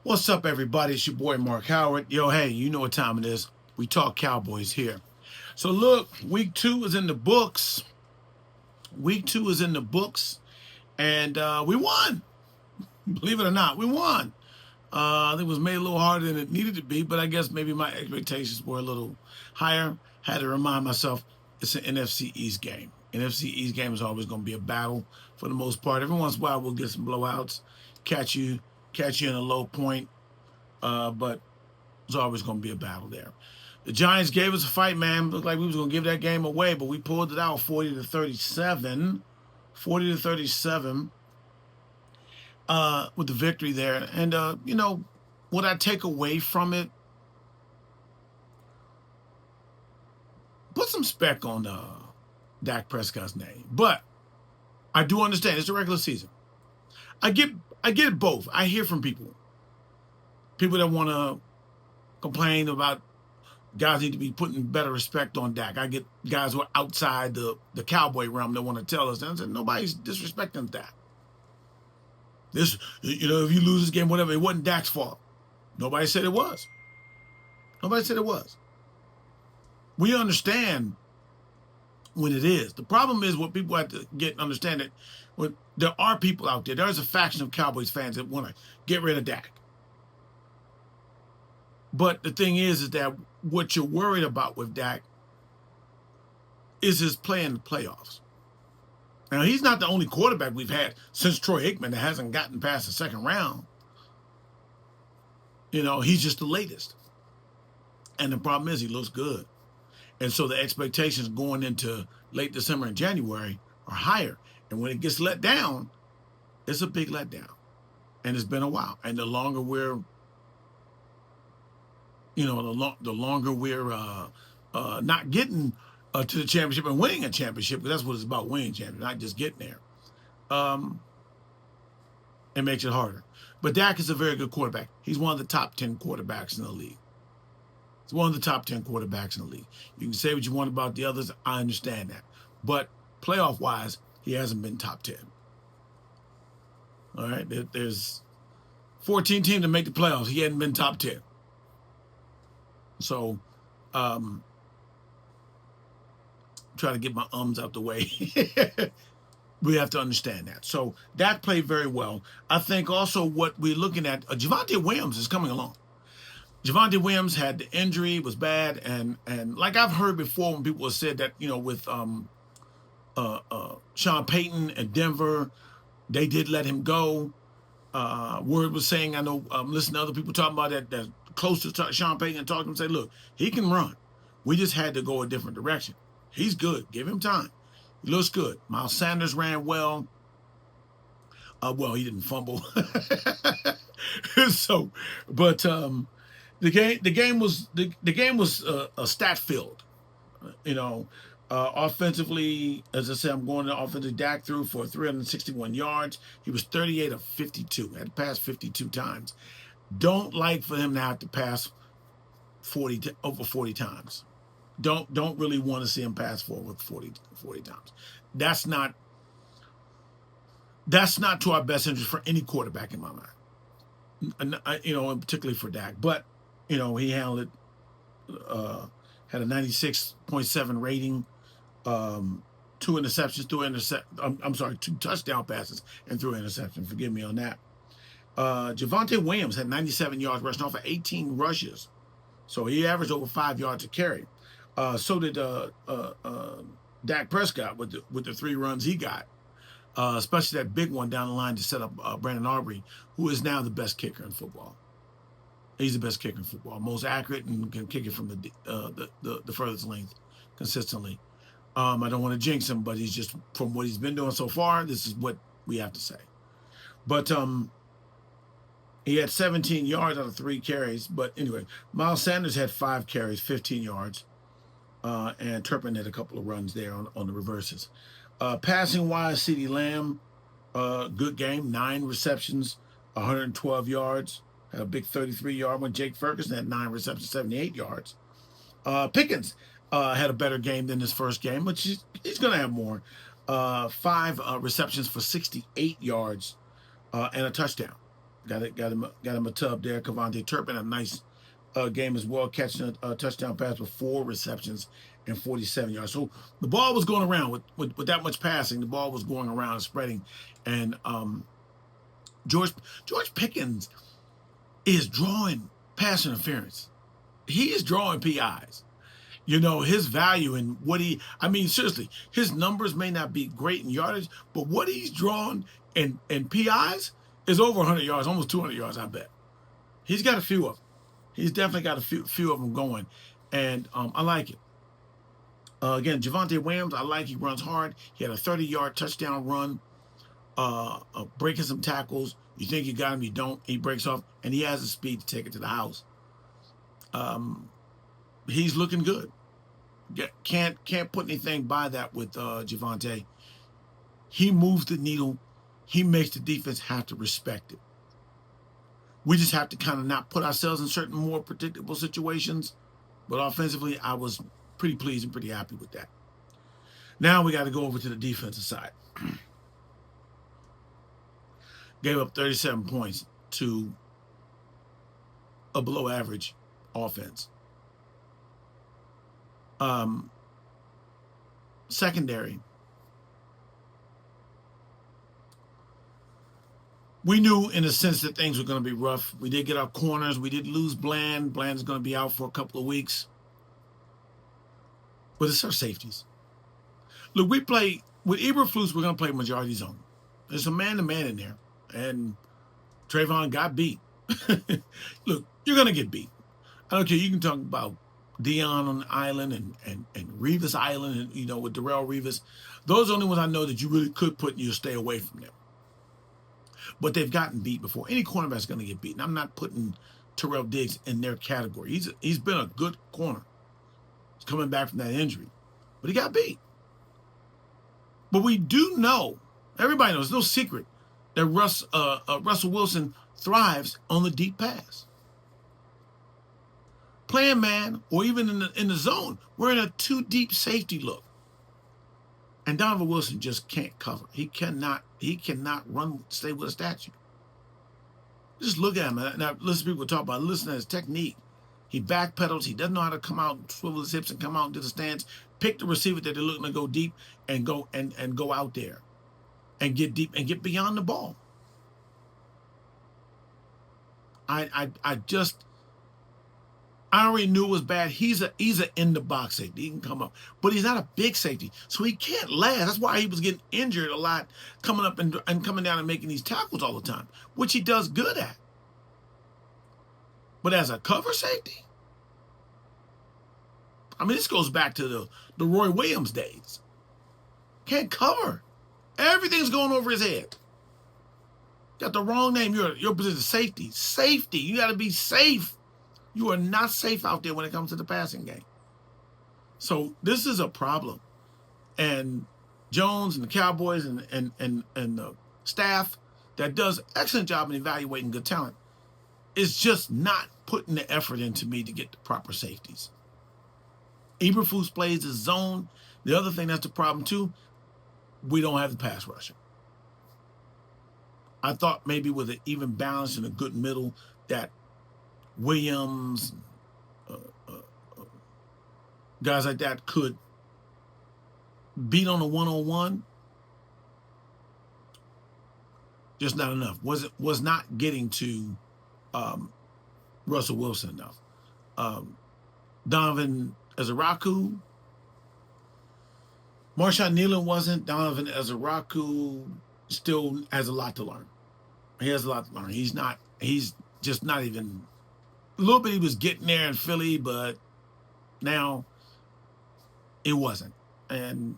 What's up, everybody? It's your boy Mark Howard. Yo, hey, you know what time it is. We talk Cowboys here. So look, week 2 is in the books. Week 2 is in the books, and we won. Believe it or not, we won. I think it was made a little harder than it needed to be, but I guess maybe my expectations were a little higher. Had to remind myself it's an NFC East game. NFC East game is always going to be a battle for the most part. Every once in a while, we'll get some blowouts, catch you, catch you in a low point, but it's always going to be a battle there. The Giants gave us a fight, man. Looked like we was going to give that game away, but we pulled it out 40-37. 40-37 with the victory there. And, what I take away from it, put some spec on Dak Prescott's name. But I do understand it's a regular season. I get both. I hear from people that want to complain about guys need to be putting better respect on Dak. I get guys who are outside the Cowboy realm that want to tell us that. I said, nobody's disrespecting Dak. This, if you lose this game, whatever, it wasn't Dak's fault. Nobody said it was. Nobody said it was. We understand when it is. The problem is what people have to get and understand that when there are people out there, there's a faction of Cowboys fans that want to get rid of Dak. But the thing is that what you're worried about with Dak is his play in the playoffs. Now, he's not the only quarterback we've had since Troy Aikman that hasn't gotten past the second round. He's just the latest. And the problem is he looks good. And so the expectations going into late December and January are higher. And when it gets let down, it's a big letdown. And it's been a while. And the longer we're the longer we're not getting to the championship and winning a championship, because that's what it's about, winning championship, not just getting there, it makes it harder. But Dak is a very good quarterback. He's one of the top 10 quarterbacks in the league. He's one of the top 10 quarterbacks in the league. You can say what you want about the others. I understand that. But playoff-wise, he hasn't been top 10. All right? There's 14 teams that make the playoffs. He hadn't been top 10. So, try to get my ums out the way. We have to understand that. So, Dak played very well. I think also what we're looking at, Javonte Williams is coming along. Javonte Williams had the injury, was bad, and like I've heard before when people have said that, with Sean Payton and Denver, they did let him go. Word was saying, I know I'm listening to other people talking about that close to Sean Payton and talking to him and say, look, he can run. We just had to go a different direction. He's good. Give him time. He looks good. Miles Sanders ran well. He didn't fumble. So, but the game was a stat filled. Offensively, as I said, I'm going to offensive. Dak threw for 361 yards. He was 38 of 52. Had to pass 52 times. Don't like for him to have to pass over 40 times. Don't really want to see him pass for over 40 times. That's not to our best interest for any quarterback in my mind. And particularly for Dak. But he handled it. Had a 96.7 rating. 2 interceptions, I'm sorry, 2 touchdown passes and 3 interceptions. Forgive me on that. Javonte Williams had 97 yards rushing off of 18 rushes. So he averaged over 5 yards a carry. So did Dak Prescott with the 3 runs he got. Especially that big one down the line to set up Brandon Aubrey, who is now the best kicker in football. He's the best kicker in football. Most accurate and can kick it from the furthest length consistently. I don't want to jinx him, but he's just, from what he's been doing so far, this is what we have to say. But he had 17 yards out of 3 carries. But anyway, Miles Sanders had 5 carries, 15 yards. And Turpin had a couple of runs there on the reverses. Passing-wise, CeeDee Lamb, good game, 9 receptions, 112 yards. Had a big 33-yard one. Jake Ferguson had 9 receptions, 78 yards. Pickens had a better game than his first game, but he's going to have more. 5 receptions for 68 yards and a touchdown. Got him a tub there. Cavante Turpin, a nice game as well, catching a touchdown pass with 4 receptions and 47 yards. So the ball was going around with that much passing. The ball was going around and spreading, and George Pickens is drawing pass interference. He is drawing PIs. His value and I mean, seriously, his numbers may not be great in yardage, but what he's drawn in PIs is over 100 yards, almost 200 yards, I bet. He's got a few of them. He's definitely got a few of them going, and I like it. Again, Javonte Williams, I like. He runs hard. He had a 30-yard touchdown run, breaking some tackles. You think you got him, you don't. He breaks off, and he has the speed to take it to the house. He's looking good. Can't put anything by that with Javonte. He moves the needle. He makes the defense have to respect it. We just have to kind of not put ourselves in certain more predictable situations. But offensively, I was pretty pleased and pretty happy with that. Now we got to go over to the defensive side. Gave up 37 points to a below average offense. Secondary. We knew in a sense that things were going to be rough. We did get our corners. We did lose Bland. Bland's going to be out for a couple of weeks. But it's our safeties. Look, we play with Eberflus. We're going to play majority zone. There's a man-to-man in there, and Trayvon got beat. Look, you're going to get beat. I don't care. You can talk about Dion on the island and Revis Island, and with Darrell Revis. Those are the only ones I know that you really could put and you'll stay away from them. But they've gotten beat before. Any cornerback's going to get beaten. I'm not putting Terrell Diggs in their category. He's been a good corner. He's coming back from that injury. But he got beat. But we do know, everybody knows, no secret, that Russell Wilson thrives on the deep pass. Playing man, or even in the zone, we're in a too deep safety look. And Donovan Wilson just can't cover. He cannot run, stay with a statue. Just look at him. Now, listen to people talk about, listen to his technique. He backpedals. He doesn't know how to come out, swivel his hips and come out into the stands, pick the receiver that they're looking to go deep and go out there and get deep and get beyond the ball. I already knew it was bad. He's an in the box safety. He can come up, but he's not a big safety, so he can't last. That's why he was getting injured a lot, coming up and coming down and making these tackles all the time, which he does good at. But as a cover safety, I mean, this goes back to the Roy Williams days. Can't cover. Everything's going over his head. Got the wrong name. Your position is safety. Safety. You got to be safe. You are not safe out there when it comes to the passing game. So this is a problem. And Jones and the Cowboys and the staff that does an excellent job in evaluating good talent is just not putting the effort into me to get the proper safeties. Eberflus plays his zone. The other thing that's the problem too, we don't have the pass rusher. I thought maybe with an even balance and a good middle that Williams, guys like that could beat on a one-on-one. Just not enough. Was not getting to Russell Wilson enough. Donovan Ezeraku, Marshawn Nealon wasn't. Donovan Ezeraku still has a lot to learn. He has a lot to learn. He's just not even. A little bit he was getting there in Philly, but now it wasn't. And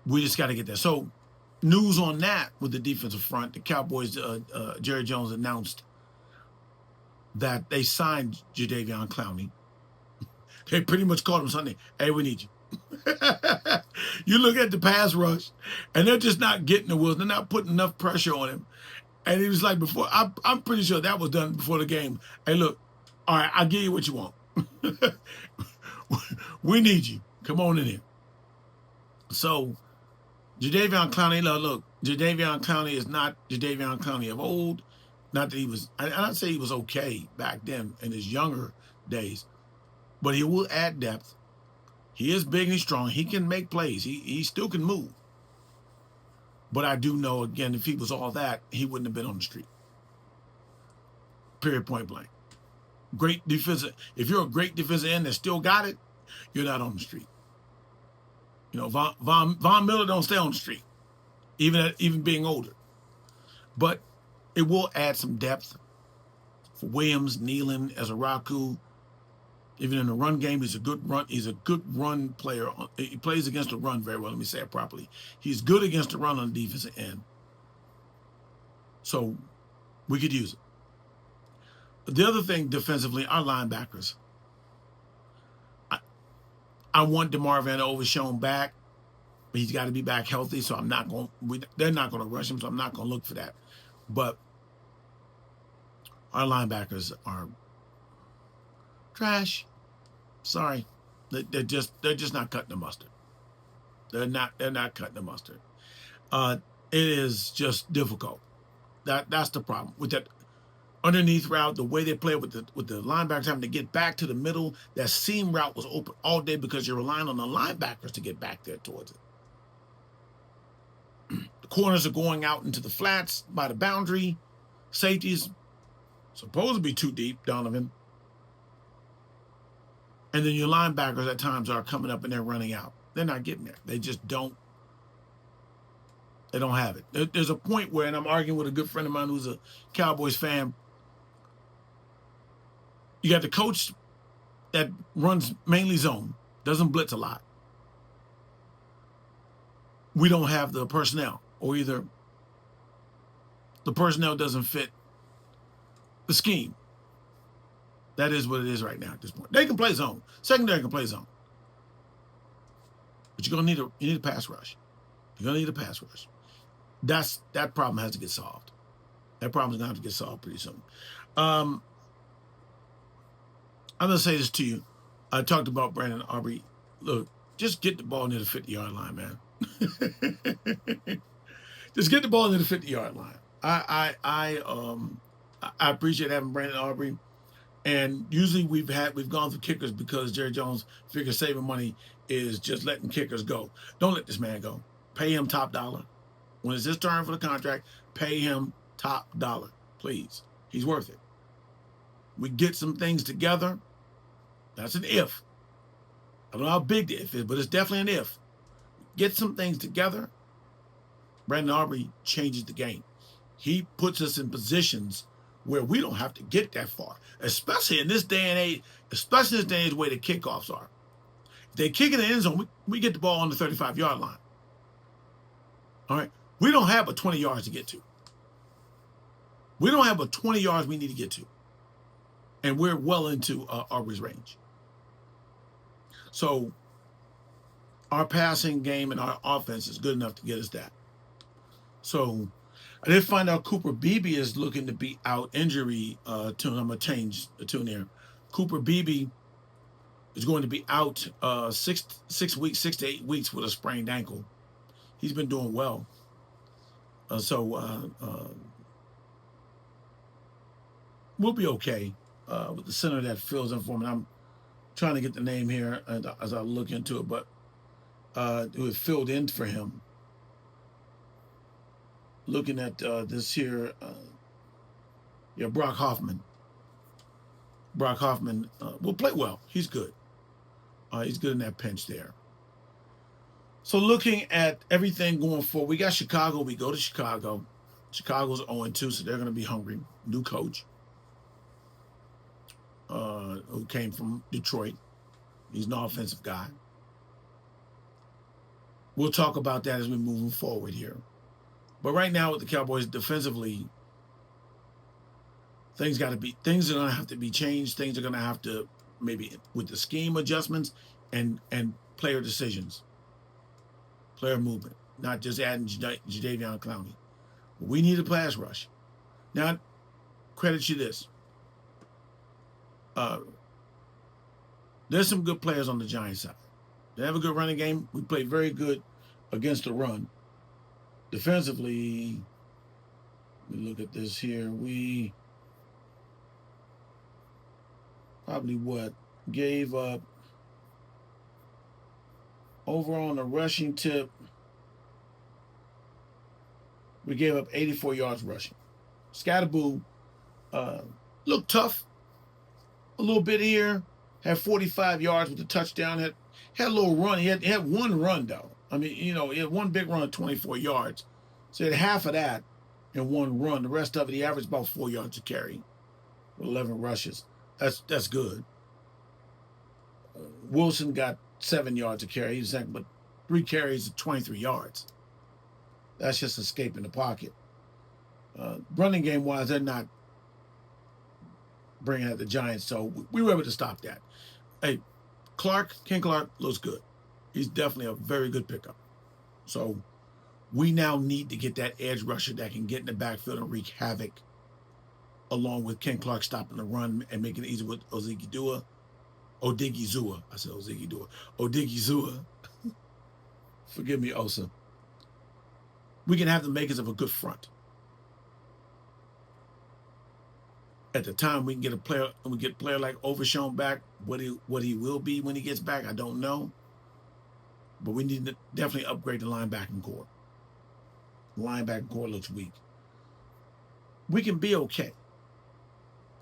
we just got to get there. So news on that with the defensive front, the Cowboys, Jerry Jones announced that they signed Jadeveon Clowney. They pretty much called him Sunday. Hey, we need you. You look at the pass rush, and they're just not getting the Wilson. They're not putting enough pressure on him. And he was like, before, I'm pretty sure that was done before the game. Hey, look, all right, I'll give you what you want. We need you. Come on in here. So, Jadeveon Clowney, look, Jadeveon Clowney is not Jadeveon Clowney of old. Not that he was, I don't say he was okay back then in his younger days, but he will add depth. He is big and he's strong. He can make plays. He still can move. But I do know, again, if he was all that, he wouldn't have been on the street. Period, point blank. Great defensive. If you're a great defensive end that still got it, you're not on the street. You know, Von Miller don't stay on the street, even being older. But it will add some depth for Williams, Nealon, Ezaraku. Even in the run game, he's a good run player. He plays against the run very well. Let me say it properly. He's good against the run on the defensive end. So we could use it. The other thing defensively, our linebackers. I want DeMar Van Overshown back, but he's got to be back healthy. So I'm not going. They're not going to rush him, so I'm not going to look for that. But our linebackers are trash. Sorry, they're just not cutting the mustard. They're not cutting the mustard. It is just difficult. That's the problem with that underneath route. The way they play with the linebackers having to get back to the middle. That seam route was open all day because you're relying on the linebackers to get back there towards it. The corners are going out into the flats by the boundary. Safeties supposed to be too deep, Donovan. And then your linebackers at times are coming up and they're running out. They're not getting there. They just don't. They don't have it. There's a point where, and I'm arguing with a good friend of mine who's a Cowboys fan. You got the coach that runs mainly zone, doesn't blitz a lot. We don't have the personnel, or either the personnel doesn't fit the scheme. That is what it is right now at this point. They can play zone. Secondary can play zone. But you're gonna need a pass rush. You're gonna need a pass rush. That problem has to get solved. That problem's gonna have to get solved pretty soon. I'm gonna say this to you. I talked about Brandon Aubrey. Look, just get the ball near the 50-yard line, man. Just get the ball near the 50-yard line. I appreciate having Brandon Aubrey. And usually we've gone through kickers because Jerry Jones figures saving money is just letting kickers go. Don't let this man go. Pay him top dollar. When it's his turn for the contract, pay him top dollar, please. He's worth it. We get some things together. That's an if. I don't know how big the if is, but it's definitely an if. Get some things together. Brandon Aubrey changes the game. He puts us in positions where we don't have to get that far, especially in this day and age, where the kickoffs are. If they kick in the end zone, we get the ball on the 35-yard line. All right? We don't have but 20 yards to get to. We don't have but 20 yards we need to get to. And we're well into Aubrey's range. So our passing game and our offense is good enough to get us that. So I did find out Cooper Beebe is looking to be out injury tune. I'm going to change the tune here. Cooper Beebe is going to be out 6 to 8 weeks with a sprained ankle. He's been doing well. We'll be okay with the center that fills in for me. I'm trying to get the name here as I look into it, but who filled in for him. Looking at this here, Brock Hoffman. Brock Hoffman will play well. He's good. He's good in that pinch there. So looking at everything going forward, we got Chicago. We go to Chicago. Chicago's 0-2, so they're going to be hungry. New coach who came from Detroit. He's an offensive guy. We'll talk about that as we move forward here. But right now with the Cowboys defensively, things are going to have to be changed. Things are going to have to, maybe with the scheme adjustments and player decisions, player movement, not just adding Jadeveon Clowney. We need a pass rush. Now, credit you this. There's some good players on the Giants side. They have a good running game. We play very good against the run. Defensively, Let me look at this here. We probably gave up over on the rushing tip. We gave up 84 yards rushing. Scatterboo looked tough a little bit here. Had 45 yards with a touchdown. Had a little run. He had one run though. I mean, he had one big run of 24 yards. So he had half of that in one run. The rest of it, he averaged about 4 yards a carry with 11 rushes. That's good. Wilson got 7 yards a carry. He's second, but 3 carries of 23 yards. That's just escaping the pocket. Running game wise, they're not bringing out the Giants, so we were able to stop that. Hey, Ken Clark looks good. He's definitely a very good pickup. So we now need to get that edge rusher that can get in the backfield and wreak havoc, along with Ken Clark stopping the run and making it easy with Odigizua. I said Odigizua. Forgive me, Osa. We can have the makers of a good front. At the time, we can get a player like Overshown back. What he will be when he gets back, I don't know. But we need to definitely upgrade the linebacking core. The linebacking core looks weak. We can be okay.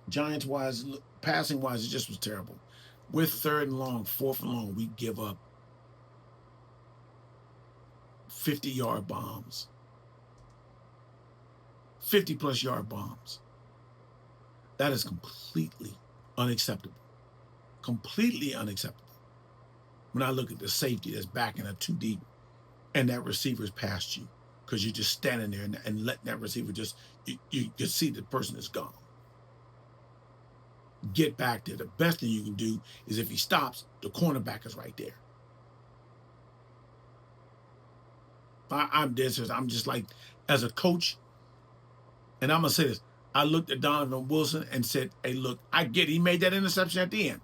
Giants wise, passing wise, it just was terrible. We're 3rd and long, 4th and long. We give up 50-yard bombs, 50+ yard bombs. That is completely unacceptable. Completely unacceptable. When I look at the safety that's backing up too deep and that receiver's past you because you're just standing there and letting that receiver you see the person is gone. Get back there. The best thing you can do is if he stops, the cornerback is right there. I'm dead serious. I'm just like, as a coach, and I'm going to say this, I looked at Donovan Wilson and said, hey, look, I get it. He made that interception at the end.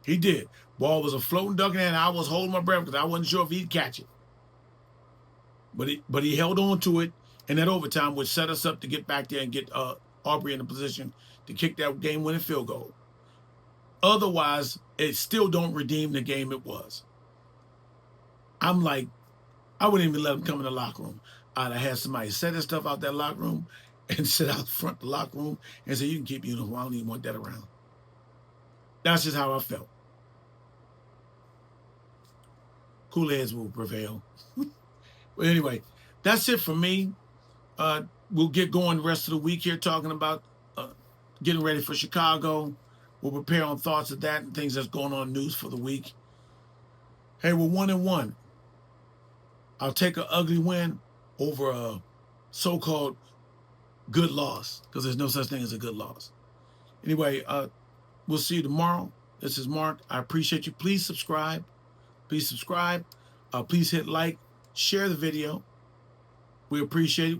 He did. Ball was a floating duck, and I was holding my breath because I wasn't sure if he'd catch it. But he held on to it, and that overtime would set us up to get back there and get Aubrey in a position to kick that game-winning field goal. Otherwise, it still don't redeem the game it was. I'm like, I wouldn't even let him come in the locker room. I'd have had somebody set his stuff out that locker room and sit out front of the locker room and say, you can keep your uniform. I don't even want that around. That's just how I felt. Cool heads will prevail. But anyway, that's it for me. We'll get going the rest of the week here talking about getting ready for Chicago. We'll prepare on thoughts of that and things that's going on news for the week. Hey, we're 1-1. I'll take an ugly win over a so-called good loss because there's no such thing as a good loss. Anyway, we'll see you tomorrow. This is Mark. I appreciate you. Please subscribe. Please subscribe. Please hit like. Share the video. We appreciate it.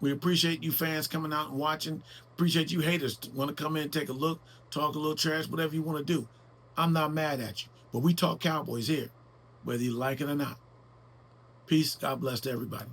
We appreciate you fans coming out and watching. Appreciate you haters want to come in, take a look, talk a little trash, whatever you want to do. I'm not mad at you. But we talk Cowboys here, whether you like it or not. Peace. God bless to everybody.